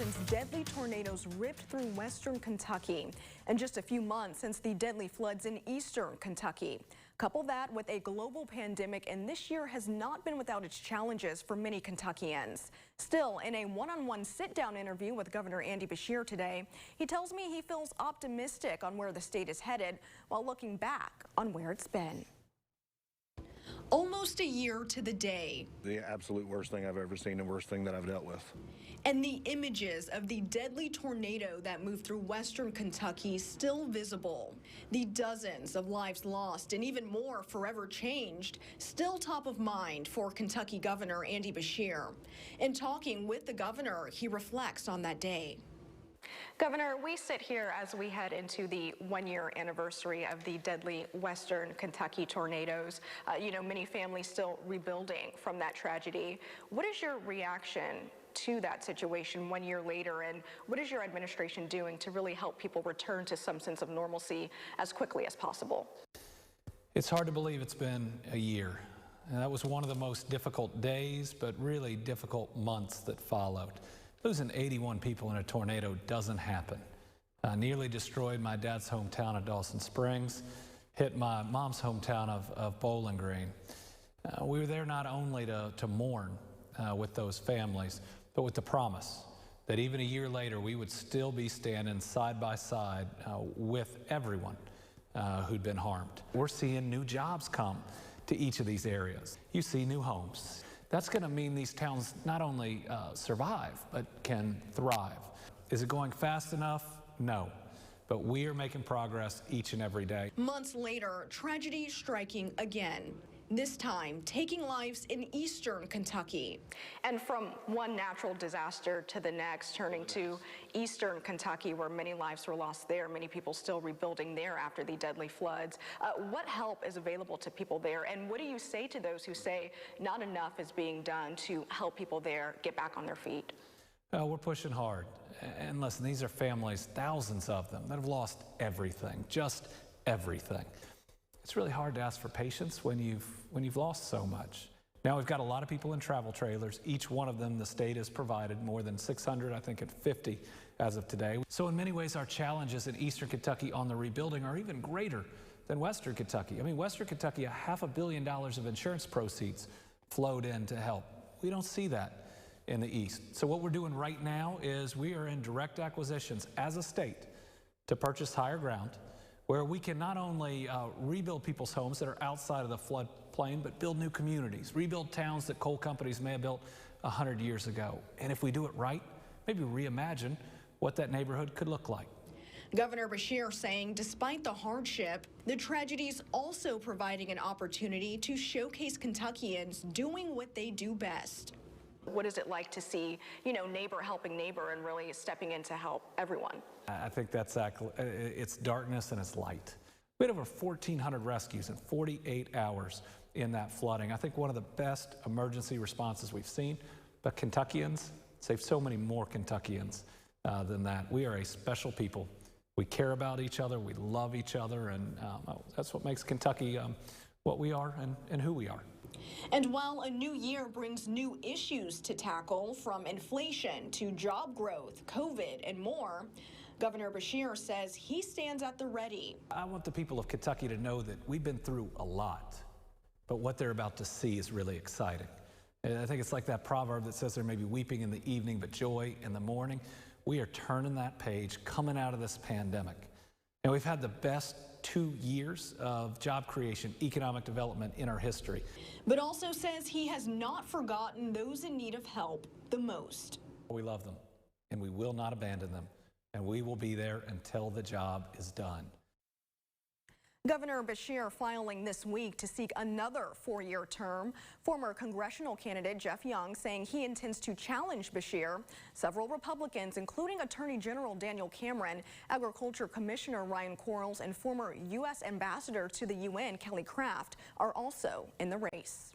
since deadly tornadoes ripped through western Kentucky, and just a few months since the deadly floods in eastern Kentucky. Couple that with a global pandemic, and this year has not been without its challenges for many Kentuckians. Still, in a one-on-one sit-down interview with Governor Andy Beshear today, he tells me he feels optimistic on where the state is headed while looking back on where it's been. Almost a year to the day. The absolute worst thing I've ever seen, the worst thing that I've dealt with. And the images of the deadly tornado that moved through western Kentucky still visible. The dozens of lives lost and even more forever changed still top of mind for Kentucky Governor Andy Beshear. In talking with the governor, he reflects on that day. Governor, we sit here as we head into the one-year anniversary of the deadly western Kentucky tornadoes. Many families still rebuilding from that tragedy. What is your reaction to that situation 1 year later, and what is your administration doing to really help people return to some sense of normalcy as quickly as possible? It's hard to believe it's been a year. And that was one of the most difficult days, but really difficult months that followed. Losing 81 people in a tornado doesn't happen. Nearly destroyed my dad's hometown of Dawson Springs, hit my mom's hometown of Bowling Green. We were there not only to mourn with those families, but with the promise that even a year later we would still be standing side by side with everyone who'd been harmed. We're seeing new jobs come to each of these areas. You see new homes. That's going to mean these towns not only survive, but can thrive. Is it going fast enough? No. But we are making progress each and every day. Months later, tragedy striking again. This time, taking lives in eastern Kentucky. And from one natural disaster to the next, turning to eastern Kentucky, where many lives were lost there, many people still rebuilding there after the deadly floods. What help is available to people there, and what do you say to those who say not enough is being done to help people there get back on their feet? We're pushing hard. And listen, these are families, thousands of them, that have lost everything, just everything. It's really hard to ask for patience when you've lost so much. Now we've got a lot of people in travel trailers. Each one of them the state has provided more than 600, I think at 50 as of today. So in many ways our challenges in eastern Kentucky on the rebuilding are even greater than western Kentucky. I mean, western Kentucky, $500 million of insurance proceeds flowed in to help. We don't see that in the east. So what we're doing right now is we are in direct acquisitions as a state to purchase higher ground, where we can not only rebuild people's homes that are outside of the floodplain, but build new communities, rebuild towns that coal companies may have built 100 years ago. And if we do it right, maybe reimagine what that neighborhood could look like. Governor Beshear saying despite the hardship, the tragedy's also providing an opportunity to showcase Kentuckians doing what they do best. What is it like to see, neighbor helping neighbor and really stepping in to help everyone? I think that's it's darkness and it's light. We had over 1,400 rescues in 48 hours in that flooding. I think one of the best emergency responses we've seen, but Kentuckians saved so many more Kentuckians than that. We are a special people. We care about each other, we love each other, and that's what makes Kentucky what we are and who we are. And while a new year brings new issues to tackle, from inflation to job growth, COVID, and more, Governor Beshear says he stands at the ready. I want the people of Kentucky to know that we've been through a lot, but what they're about to see is really exciting. And I think it's like that proverb that says there may be weeping in the evening, but joy in the morning. We are turning that page, coming out of this pandemic. And we've had the best 2 years of job creation, economic development in our history. But also says he has not forgotten those in need of help the most. We love them, and we will not abandon them, and we will be there until the job is done. Governor Beshear filing this week to seek another 4-year term. Former congressional candidate Jeff Young saying he intends to challenge Beshear. Several Republicans, including Attorney General Daniel Cameron, Agriculture Commissioner Ryan Quarles, and former U.S. Ambassador to the UN Kelly Craft, are also in the race.